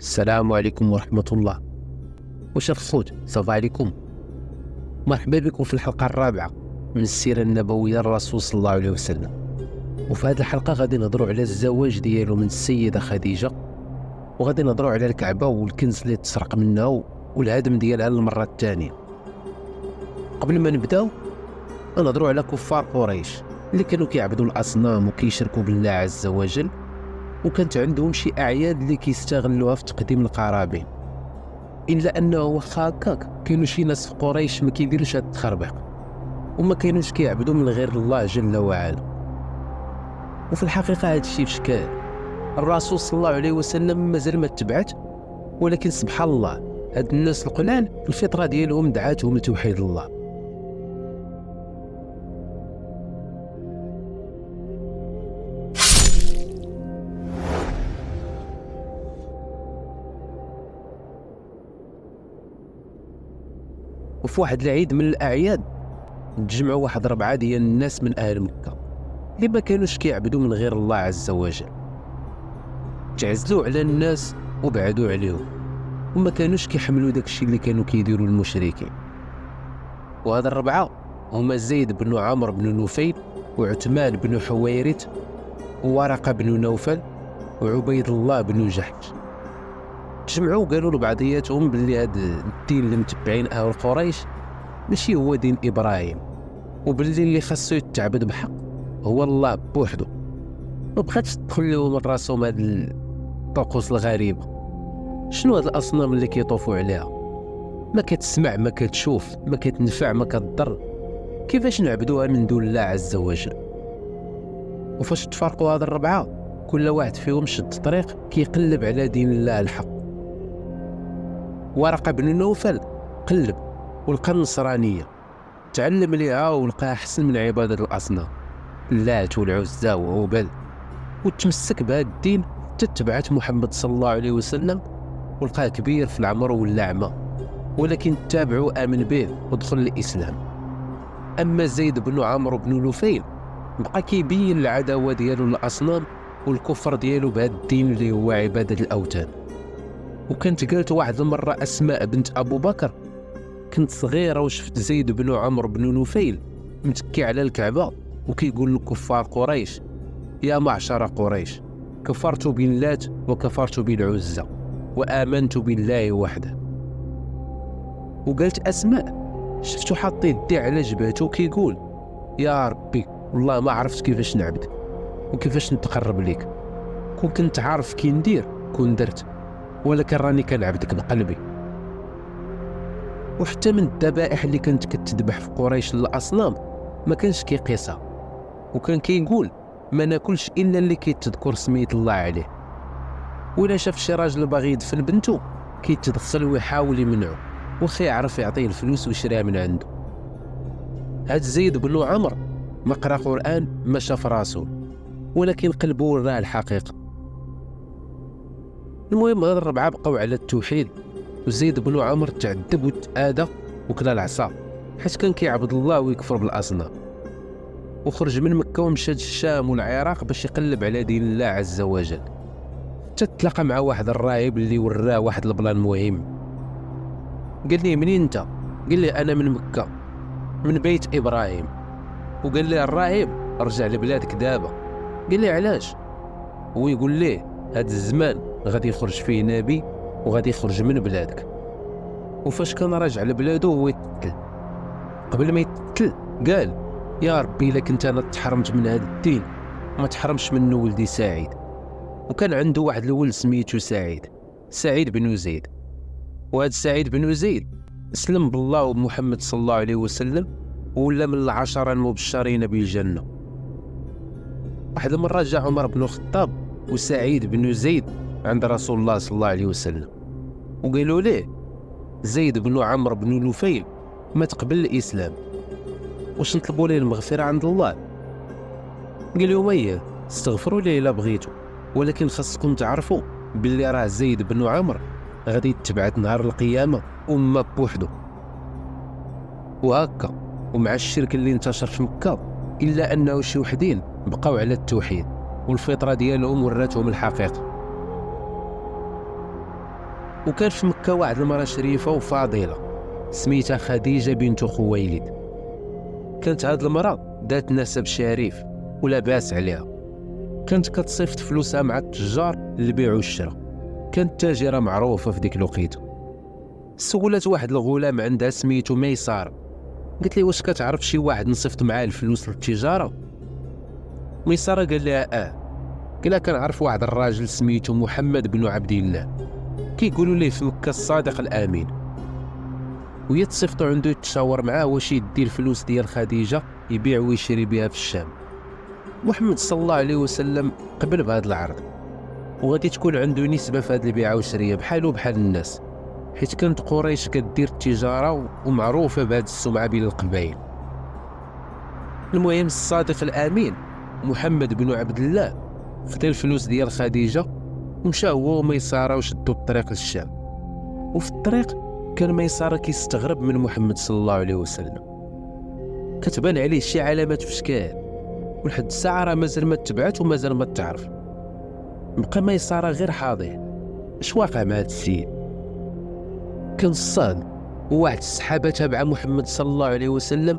السلام عليكم ورحمة الله. واش الخوت صافا عليكم؟ مرحبا بكم في الحلقة الرابعة من السيرة النبوية للرسول صلى الله عليه وسلم. وفي هذه الحلقة غادي نهضروا على الزواج ديالو من السيدة خديجة، وغادي نهضروا على الكعبة والكنز اللي تسرق منها والهدم ديالها للمرة الثانية. قبل ما نبداو نهضروا على كفار قريش اللي كانوا كيعبدوا الأصنام وكيشركوا بالله عز وجل، وكانت عندهم شي أعياد اللي كيستغلوها في تقديم القرابين. إلا أنه واخا هكاك كانوا شي ناس في قريش ما كيديروش هاد التخربيق وما كانوش كيعبدوا من غير الله جل وعلا. وفي الحقيقة هاد الشيء بشكال الرسول صلى الله عليه وسلم مازال ما تبعت، ولكن سبحان الله هاد الناس القلال الفطرة ديالهم دعاتهم لتوحيد الله. وفي واحد العيد من الأعياد تجمعوا واحد 4 ديال الناس من أهل مكة اللي ما كانوش كيعبدوا من غير الله عز وجل، تعزلوا على الناس وبعدوا عليهم وما كانوش كيحملوا داكشي اللي كانوا كيديروا المشركين. وهذا 4 هما زيد بن عمرو بن نفيل وعثمان بن حويرث وورقة بن نوفل وعبيد الله بن جحش. تجمعوا وقالوا لبعضياتهم باللي هذا الدين اللي متبعين اهل قريش ماشي هو دين ابراهيم، وباللي اللي خاصو يتعبد بحق هو الله بوحده. ما بقاتش تدخل لهم من راسهم هاد الطقوس الغريبه. شنو هاد الاصنام اللي كيطوفوا عليها؟ ما كتسمع، ما كتشوف، ما كتنفع، ما كتضر، كيفاش نعبدوها من دون الله عز وجل؟ وفاش تفرقوا هاد 4 كل واحد فيهم شد طريق كيقلب على دين الله الحق. ورقة بن نوفل قلب ولقى النصرانية، تعلم ليها ولقاها أحسن من عبادة الأصنام اللات والعزى وهبل، وتمسك بهذا الدين تتبعت محمد صلى الله عليه وسلم، ولقاه كبير في العمر واللعمة، ولكن تابعوا آمن به ودخل الإسلام. أما زيد بن عمرو بن نفيل بقى كيبين العداوة ديالو للأصنام والكفر ديالو بهذا الدين اللي هو عبادة الأوثان. وكانت قالت واحد المرة أسماء بنت أبو بكر، كنت صغيرة وشفت زيد بن عمرو بن نفيل متكي على الكعبة وكيقول لكفار قريش: يا معشر قريش، كفرت باللات وكفرت بالعزى وآمنت بالله وحده. وقالت أسماء شفتو حاط يدي على جبهته وكيقول: يا ربي والله ما عرفت كيفاش نعبدك وكيفاش نتقرب ليك، كون كنت عارف كي ندير كون درت، ولكن راني كنعبدك بقلبي. وحتى من الذبائح اللي كانت كتذبح في قريش للأصنام ما كانش كيقيسها، وكان كيقول ما ناكلش إلا اللي كيتذكر سمية الله عليه. ولا شاف شي راجل باغي يدفن بنته كيتدخل ويحاول يمنعه واخا يعرف يعطيه الفلوس ويشريها من عنده. هاد زيد بن عمرو ما قرا قرآن، ما شاف راسول، ولكن قلبه وراه الحقيقة. المهم هاد 4 بقاو على التوحيد، وزيد بن عمرو تعذب وتآذى وكلا العصا حيت كان كيعبد الله ويكفر بالأصنام، وخرج من مكة ومشى للشام والعراق باش يقلب على دين الله عز وجل. تتلاقى مع واحد الراهب اللي وراه واحد البلان مهم. قال لي: منين انت؟ قال لي: انا من مكة، من بيت ابراهيم. وقال لي الراهب: رجع لبلادك دابا. قال لي: علاش؟ هو يقول ليه هاد الزمان غادي يخرج فيه نبي وغادي يخرج من بلادك. وفاش كان راجع لبلادو هو يتقتل. قبل ما يتقتل قال: يا ربي الا كنت انا تحرمت من هذا الدين ما تحرمش منه ولدي سعيد. وكان عنده واحد الولد سميتو سعيد بن زيد. وهذا سعيد بن زيد اسلم بالله ومحمد صلى الله عليه وسلم ولا من العشرة المبشرين بالجنة. واحد المرة جاء عمر بن الخطاب وسعيد بن زيد عند رسول الله صلى الله عليه وسلم، وقالوا ليه: زيد بن عمرو بن نفيل ما تقبل الإسلام، واش نطلبوا ليه المغفرة عند الله؟ قال لهم: اييه استغفروا ليه الا بغيتوا، ولكن خاصكم تعرفوا باللي راه زيد بن عمرو غادي يتبعت نهار القيامة أمة بوحده. وهكا ومع الشرك اللي انتشر في مكة إلا أنه شي وحدين بقاو على التوحيد والفطرة ديالهم وراتهم الحقيقة. وكان في مكة واحد المرأة شريفة وفاضلة سميتها خديجة بنت خويلد. كانت هاد المرأة ذات نسب شريف ولا باس عليها، كانت كتصيفط فلوسها مع التجار للبيع والشراء، كانت تاجرة معروفة في ديك الوقيته. سولت واحد الغلام عندها سميتو ميسار، قالت لي واش كتعرف شي واحد نصيفط معاه الفلوس للتجارة؟ ميسارة قال لها قال لها كنعرف واحد الراجل سميتو محمد بن عبد الله، كيقولوا ليه في مكة الصادق الامين، وهي تصيفطو عنده يتشاور معاه واش يدي الفلوس ديال خديجة يبيع ويشري بها في الشام. محمد صلى الله عليه وسلم قبل بهذا العرض، وغادي تكون عنده نسبة في هذه البيعة والشرية بحالو بحال الناس، حيت كانت قريش كدير التجارة ومعروفة بهذه السمعة بين القبائل. المهم الصادق الامين محمد بن عبد الله خدا الفلوس ديال خديجة ومشى هو وميسارة وشدوا الطريق للشام. وفي الطريق كان ميسارة كيستغرب من محمد صلى الله عليه وسلم، كتبان عليه شي علامات في شكال، ولحد الساعة راه مازال ما تبعت ومازال ما تعرف. بقى ميسارة غير حاضر اش واقع مع هاد السيد. كان الصاد وواحد السحابة تابعة محمد صلى الله عليه وسلم،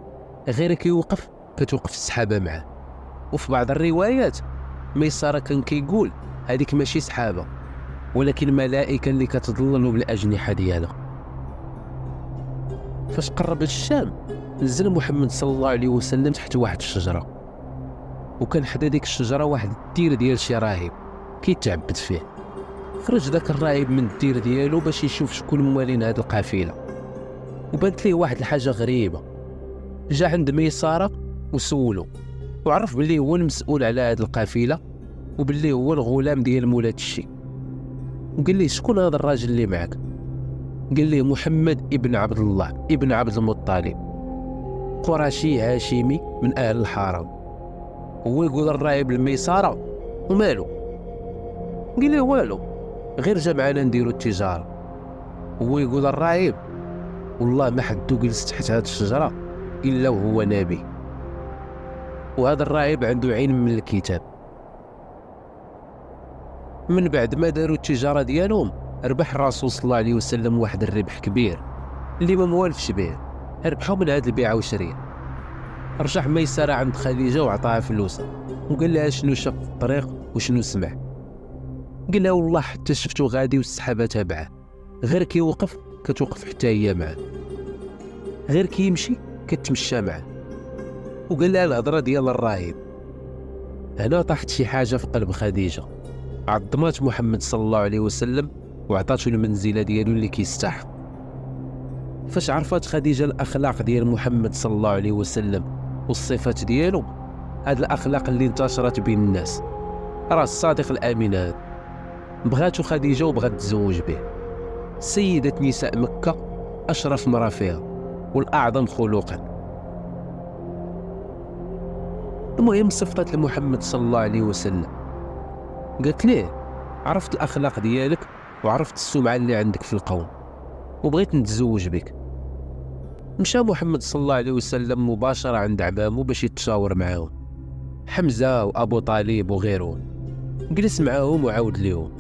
غير كيوقف كتوقف السحابة معاه. وفي بعض الروايات ميسارة كان كيقول هذيك ماشي سحابة ولكن ملائكة اللي كتظللوا بالأجنحة ديالها. فاش قرب للشام نزل محمد صلى الله عليه وسلم تحت واحد الشجرة، وكان حدا ديك الشجرة واحد الدير ديال شي راهب كيتعبد فيه. خرج داك الراهب من الدير ديالو باش يشوف شكون موالين هاد القافلة، وبانت ليه واحد الحاجة غريبة. جا عند ميسارة وسولو، وعرف باللي هو المسؤول على هاد القافلة وباللي هو الغلام ديال مولات الشي. وقال ليه شكون هذا الراجل اللي معك؟ قال ليه محمد ابن عبد الله ابن عبد المطلب، قرشي هاشمي من اهل الحرم. هو يقول الراهب الميسارة ومالو؟ قال ليه والو، غير جا معنا نديرو التجارة. هو يقول الراهب والله ما حدو جلس تحت هاد الشجرة الا وهو نبي، وهذا الراهب عنده علم من الكتاب. من بعد ما داروا التجارة ديالهم ربح الرسول صلى الله عليه وسلم واحد الربح كبير اللي ما موالفش به، ربحوا من هاد البيعة والشرية. رجع ميسرة عند خديجة وعطاها فلوسها وقال لها شنو شاف في الطريق وشنو سمع. قال لها والله حتى شفتو غادي والسحابة تابعه، غير كيوقف كتوقف حتى هي معاه، غير كيمشي كتمشى معاه. وقال لها الهضرة ديال الراهب. هنا طاحت شي حاجة في قلب خديجة، عظمات محمد صلى الله عليه وسلم وعطاتو المنزلة ديالو اللي كيستحق. فاش عرفت خديجة الأخلاق ديال محمد صلى الله عليه وسلم والصفات ديالو، هاد الأخلاق اللي انتشرت بين الناس، راه الصادق الأمين هذا، بغاتو خديجة وبغات تزوج به. سيدة نساء مكة، أشرف مرا فيها والأعظم خلقا. المهم صفطت لمحمد صلى الله عليه وسلم، قالت ليه عرفت الأخلاق ديالك وعرفت السمعة اللي عندك في القوم وبغيت نتزوج بك. مشى محمد صلى الله عليه وسلم مباشرة عند عمامو باش يتشاور معاهم، حمزة وأبو طالب وغيرهم. جلس معاهم وعاود ليهم،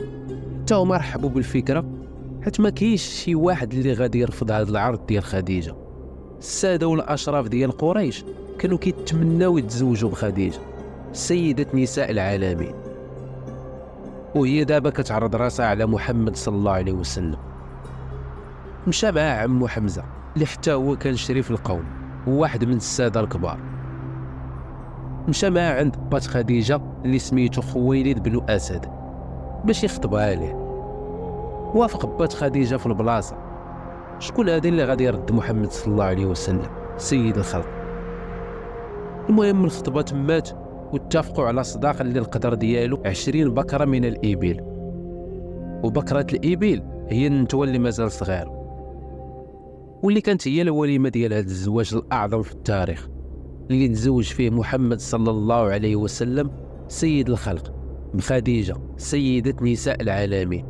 حتى هما رحبوا بالفكرة، حيت ما كاينش شي واحد اللي غادي يرفض هذا العرض ديال خديجة. السادة والأشراف ديال قريش كانوا كيتمناو يتزوجوا بخديجة سيدة نساء العالمين، وهي دابا كتعرض راسها على محمد صلى الله عليه وسلم. مشى معاه عمو حمزة اللي حتى هو كان شريف القوم وواحد من السادة الكبار. مشى معاه عند بات خديجة اللي سميتو خويلد بن أسد باش يخطبها ليه. وافق بات خديجة في البلاصة. شكون هذا اللي غادي يرد محمد صلى الله عليه وسلم سيد الخلق؟ المهم الخطبة تمات واتفقوا على صداق اللي القدر ديالو 20 بكرة من الإبل. وبكرة الإبل هي النتوى اللي مازال صغير، واللي كانت هي الوليمة ديال هذا الزواج الأعظم في التاريخ اللي تزوج فيه محمد صلى الله عليه وسلم سيد الخلق بخديجة سيدة نساء العالمين،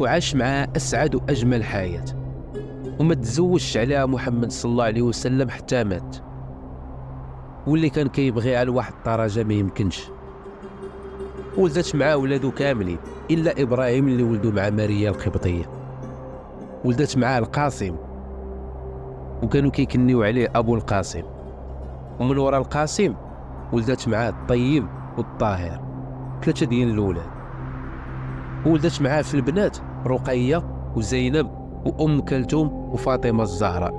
وعاش معها أسعد وأجمل حياة، وما تزوجش عليها محمد صلى الله عليه وسلم حتى مات، واللي كان كيبغيها لواحد الدرجة ما يمكنش. ولدت معاه ولادو كاملين إلا إبراهيم اللي ولدو مع ماريا القبطية. ولدت معاه القاسم، وكانوا كيكنيو عليه ابو القاسم. ومن وراء القاسم ولدت معاه الطيب والطاهر، 3 ديال الاولاد. ولدت معاه في البنات رقيه وزينب وام كلثوم وفاطمه الزهراء،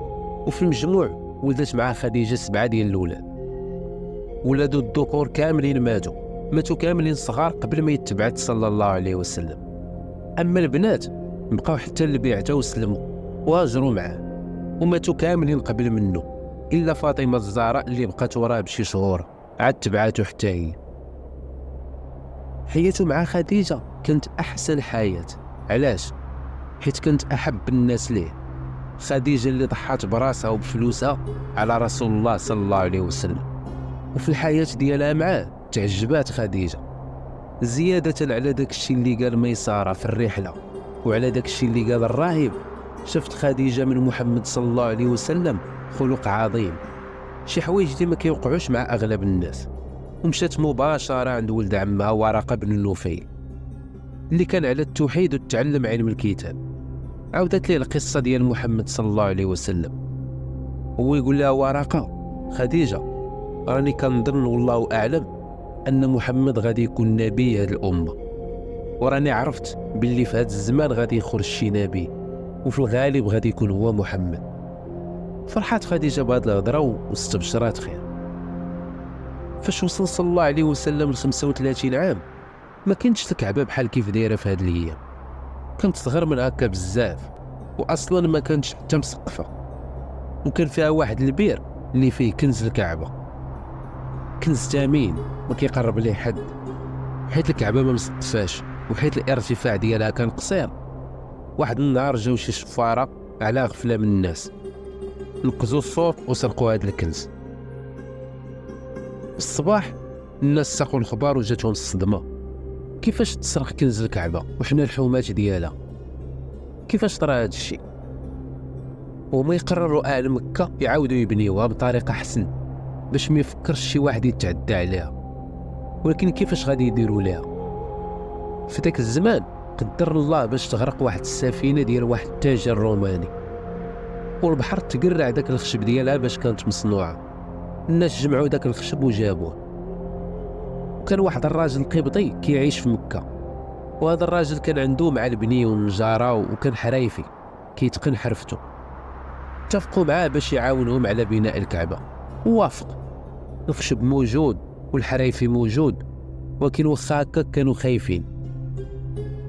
وفي المجموع ولدت معاه خديجه 7 ديال الاولاد. ولادو الذكور كاملين ماتوا كاملين صغار قبل ما يتبعث صلى الله عليه وسلم. اما البنات بقاو حتى اللي بعته وسلموا وهاجروا معاه، وماتوا كاملين قبل منه الا فاطمه الزهراء اللي بقات وراه بشي شهور عاد تبعته حتى هي. حياته مع خديجه كانت احسن حياه. علاش؟ حيت كانت احب الناس ليه. خديجه اللي ضحات براسها وبفلوسها على رسول الله صلى الله عليه وسلم، وفي الحياه ديالها معاه تعجبات خديجه زياده على داك الشيء اللي قال ميساره في الرحله، وعلى داك الشيء اللي قال الراهب. شفت خديجه من محمد صلى الله عليه وسلم خلق عظيم، شي حوايج اللي ما كيوقعوش مع اغلب الناس. ومشات مباشره عند ولد عمها ورقه بن النفيل اللي كان على التوحيد وتعلم علم الكتاب. عاودت ليه القصه ديال محمد صلى الله عليه وسلم، هو يقول لها ورقه خديجه راني كنظن والله اعلم ان محمد غادي يكون نبي هذه الامه، وراني عرفت باللي في هذا الزمان غادي يخرج شي نبي، وفي الغالب غادي يكون هو محمد. فرحات خديجه بهذه الهضره واستبشرات خير. فاش وصل صلى الله عليه وسلم ل 35 عام ما كانتش الكعبه بحال كيف دايره في هذه الايام، كانت صغر من هكا بزاف، واصلا ما كانتش حتى مسقفه، وكان فيها واحد البير اللي فيه كنز الكعبه، كنز ثمين ما كيقرب ليه حد، حيت الكعبه ما مسقفاش وحيت الارتفاع ديالها كان قصير. واحد النهار جاو شي شفاره على غفله من الناس، نقزوا الصوت وسرقوا هذا الكنز. الصباح الناس ساقوا الخبار وجاتهم الصدمه، كيفاش تسرق كنز الكعبه وحنا الحومات ديالها؟ كيفاش طرا هذا الشيء؟ وما يقرروا اهل مكه يعاودوا يبنيوها بطريقه احسن باش ما يفكرش شي واحد يتعدى عليها. ولكن كيفاش غادي يديروا ليها؟ في ذاك الزمان قدر الله باش تغرق واحد السفينه ديال واحد التاجر روماني، والبحر تقرع داك الخشب ديالها باش كانت مصنوعه. الناس جمعوا داك الخشب وجابوه. وكان واحد الراجل قبطي كيعيش في مكه، وهذا الراجل كان عنده مع البني والنجاره وكان حرايفي كيتقن حرفته. اتفقوا معاه باش يعاونهم على بناء الكعبه، ووافق. الخشب موجود والحرايفي موجود، ولكن واخا هكا كانوا خايفين.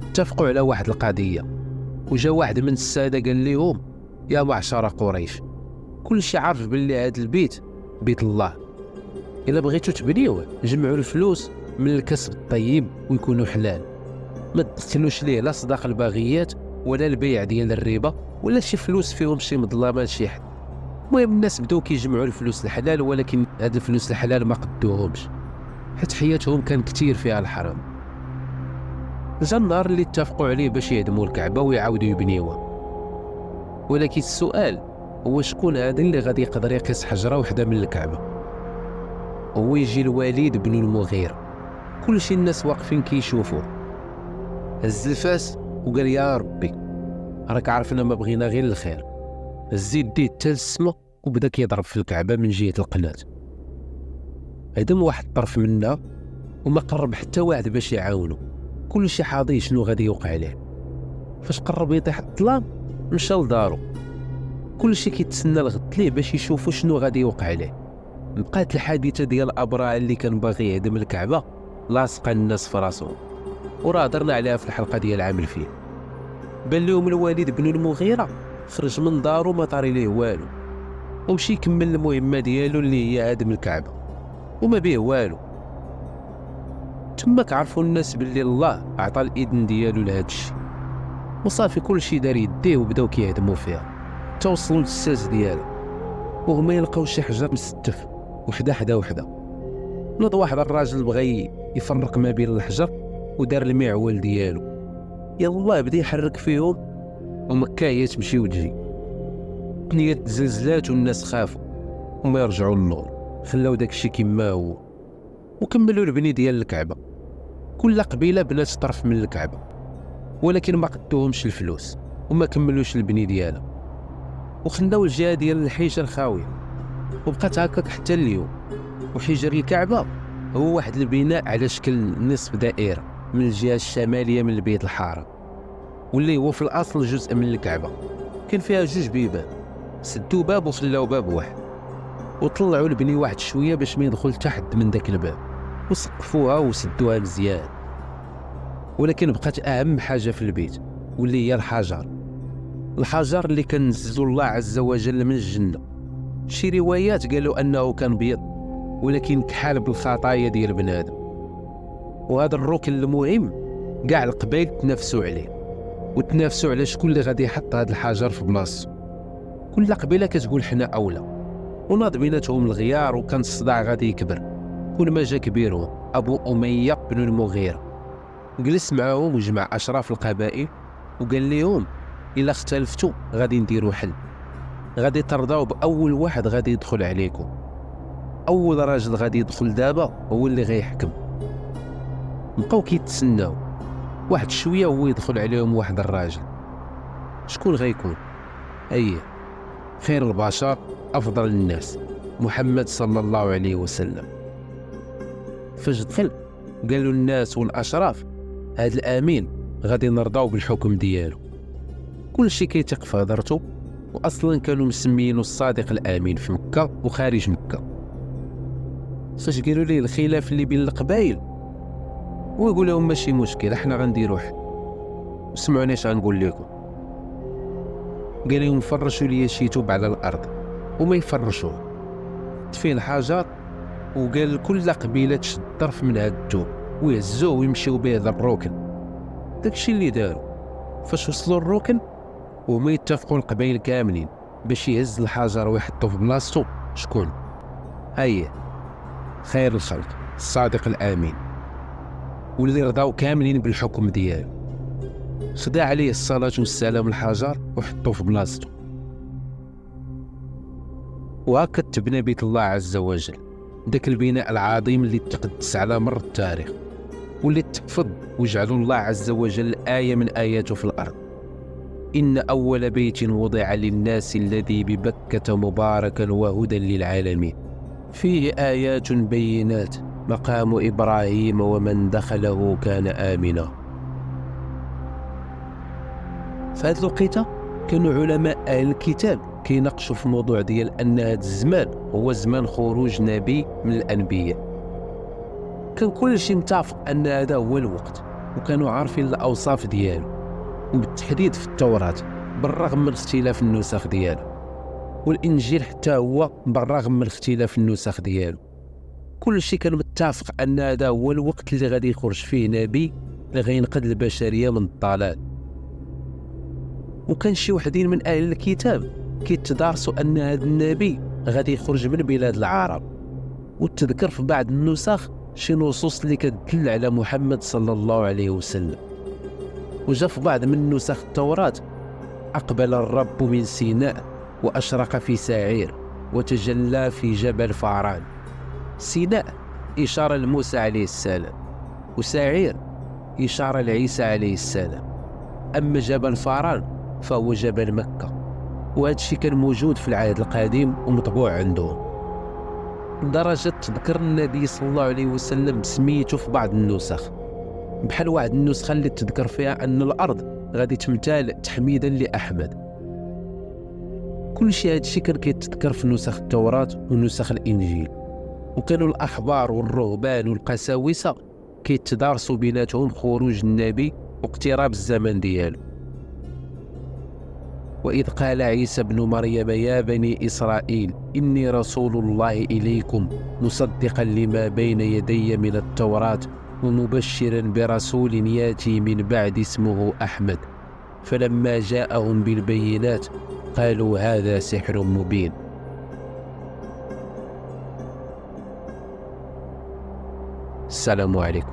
اتفقوا على واحد القضيه، وجا واحد من الساده قال لهم يا معشر قريش، كل شي عارف باللي هذا البيت بيت الله، الا بغيتوا تبنيوه جمعوا الفلوس من الكسب الطيب ويكونوا حلال، ما تدخلوش ليه لا صداق الباغيات ولا البيع ديال الربا ولا شي فلوس فيهم شي مظلمه لشي حد. المهم الناس بداو كيجمعوا الفلوس الحلال، ولكن هاد الفلوس الحلال ما قدوهمش حيت حياتهم كان كتير فيها الحرام. جا النهار اللي اتفقوا عليه باش يهدموا الكعبه ويعاودوا يبنيوها، ولكن السؤال هو شكون هذا اللي غادي يقدر يقيس حجره وحده من الكعبه؟ هو يجي الوليد بن المغيرة. كلشي الناس واقفين كيشوفوه، هز الفاس وقال يا ربي راك عارفنا ما بغينا غير الخير. هز يديه حتى للسما وبدا كيضرب في الكعبه من جهه القناه، هدم واحد الطرف منها وما قرب حتى واحد باش يعاونو. كلشي حاضي شنو غادي يوقع ليه. فاش قرب يطيح الظلام مشى لدارو، كلشي كيتسنى الغد ليه باش يشوفوا شنو غادي يوقع ليه. بقات الحادثه ديال الابرع اللي كان باغي يهدم الكعبه لاصقه الناس في راسهم، وراه هضرنا عليها في الحلقه ديال عام الفيل. بان لهم الوليد بن المغيرة خرج من دارو ما طاري ليه والو، ومشي يكمل المهمه ديالو اللي هي هدم الكعبه وما بيه والو. تماك عرفوا الناس باللي الله عطى الاذن ديالو لهذا الشيء، وصافي كلشي دار يديه وبداو كيهدموا فيها توصلوا للساس ديالها، وهما يلقاو شي حجر مستف وحده. نوض واحد الراجل بغى يفرق ما بين الحجر ودار المعول ديالو، يلا بدا يحرك فيهم ومكه هي تمشي وتجي. بنيت زلزلات والناس خافوا وما يرجعوا للنور، خلاو داكشي كما هو وكملوا البني ديال الكعبه. كل قبيله بنات طرف من الكعبه، ولكن ما قدوهمش الفلوس وما كملوش البني ديالها، وخلاو الجهه ديال الحجر خاويه، وبقات هكاك حتى اليوم. وحجر الكعبه هو واحد البناء على شكل نصف دائره من الجهه الشماليه من البيت الحرام، واللي هو في الاصل جزء من الكعبه. كان فيها جوج بيبان، سدوا باب وخلاو باب واحد، وطلعوا البني واحد شويه باش ما يدخل تحت من داك الباب، وسقفوها وسدوها مزيان. ولكن بقات اهم حاجه في البيت، واللي هي الحجر اللي كان نزلو الله عز وجل من الجنه. شي روايات قالوا انه كان بيض، ولكن كحال بالخطايا ديال بنادم. وهذا الركن المهم كاع القبائل تنافسوا عليه، وتنافسوا على شكون اللي غادي يحط هذا الحجر في بلاصتو. كل قبيله كتقول حنا اولى، وناض بيناتهم الغيار، وكان الصداع غادي يكبر. كل ما جا كبيرهم ابو اميه بن المغيره جلس معاهم وجمع اشراف القبائل وقال لهم الا اختلفتوا غادي نديروا حل، غادي ترضاو باول واحد غادي يدخل عليكم. اول راجل غادي يدخل دابا هو اللي غيحكم. بقاو كيتسناو واحد شويه وهو يدخل عليهم واحد الراجل. شكون غيكون؟ خير البشر افضل الناس، محمد صلى الله عليه وسلم. فاش دخل قالوا الناس والاشراف هذا الامين غادي نرضاو بالحكم ديالو. كلشي كيتيق في هضرته، واصلا كانوا مسميينه الصادق الامين في مكه وخارج مكه. فاش قالوا ليه الخلاف اللي بين القبائل، ويقول لهم ماشي مشكل، احنا غنديروا حل. سمعوني اش غنقول لكم. قال لهم فرشوا لي شي توب على الارض، وما يفرشوه، تفيه الحجر، وقال كل قبيله تشد طرف من هذا التوب ويهزوه ويمشيو به هذا الركن. داكشي اللي داروا. فاش وصلوا الركن وما يتفقوا القبائل كاملين باش يهز الحجر ويحطوه في بلاصتو، شكون؟ خير الخلق الصادق الامين، واللي رضاو كاملين بالحكم ديالو. خدا عليه الصلاه والسلام الحجر وحطوه في بلاصتو. وهكا تبنى بيت الله عز وجل، داك البناء العظيم اللي تقدس على مر التاريخ، واللي تحفظ وجعلوا الله عز وجل آية من آياته في الأرض. إن أول بيت وضع للناس الذي ببكة مباركا وهدى للعالمين فيه آيات بينات مقام إبراهيم ومن دخله كان آمنا. في هذه الوقيته كانوا علماء أهل الكتاب كيناقشوا في الموضوع ديال أن هذا الزمان هو زمان خروج نبي من الأنبياء. كان كلشي متفق أن هذا هو الوقت، وكانوا عارفين الأوصاف ديالو، وبالتحديد في التوراة بالرغم من اختلاف النسخ ديالو، والإنجيل حتى هو بالرغم من اختلاف النسخ ديالو. كلشي كان متفق أن هذا هو الوقت اللي غادي يخرج فيه نبي اللي غينقذ البشرية من الضلال. وكان شي وحدين من أهل الكتاب كيتدارسوا أن هذا النبي غادي يخرج من بلاد العرب، وتذكر في بعض النسخ شي نصوص اللي كتدل على محمد صلى الله عليه وسلم. وجا في بعض من نسخ التوراة أقبل الرب من سيناء وأشرق في ساعير وتجلى في جبل فاران. سيناء إشارة لموسى عليه السلام، وساعير إشارة لعيسى عليه السلام. أما جبل فاران فهو جبل مكة، وهذا الشيء كان موجود في العهد القديم ومطبوع عندهم، لدرجة تذكر النبي صلى الله عليه وسلم سميته في بعض النسخ، بحال واحد النسخة اللي تذكر فيها أن الأرض غادي تمتلئ تحميدا لأحمد. كل شيء هذا الشيء كان كيتذكر في نسخ التوراة ونسخ الإنجيل. وكانوا الأحبار والرهبان والقساوسة كيتدارسوا بيناتهم خروج النبي واقتراب الزمن ديالو. وإذ قال عيسى بن مريم يا بني إسرائيل إني رسول الله إليكم مصدقا لما بين يدي من التوراة ومبشرا برسول ياتي من بعد اسمه أحمد. فلما جاءهم بالبينات قالوا هذا سحر مبين. السلام عليكم.